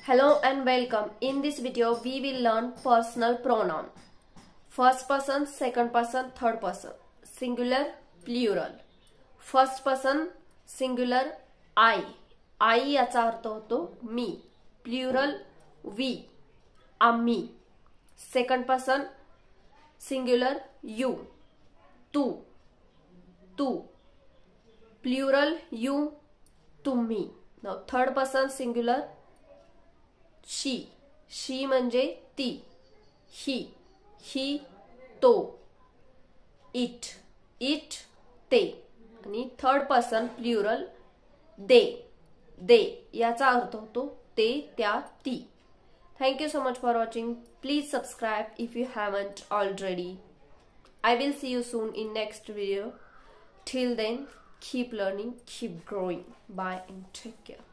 Hello and welcome. In this video we will learn personal pronoun. First person, second person, third person. Singular, plural. First person singular I. I याचा अर्थ होतो मी. Plural we. आम्ही. Second person singular you. Tu. Tu. Plural you. तुम्ही. Now third person singular she. she म्हणजे ती. he. he तो. it. it ते. आणि third person plural they. they याचा अर्थ होतो ते त्या ती. Thank you so much for watching. Please subscribe if you haven't already. I will see you soon in next video. Till then, keep learning, keep growing. Bye and take care.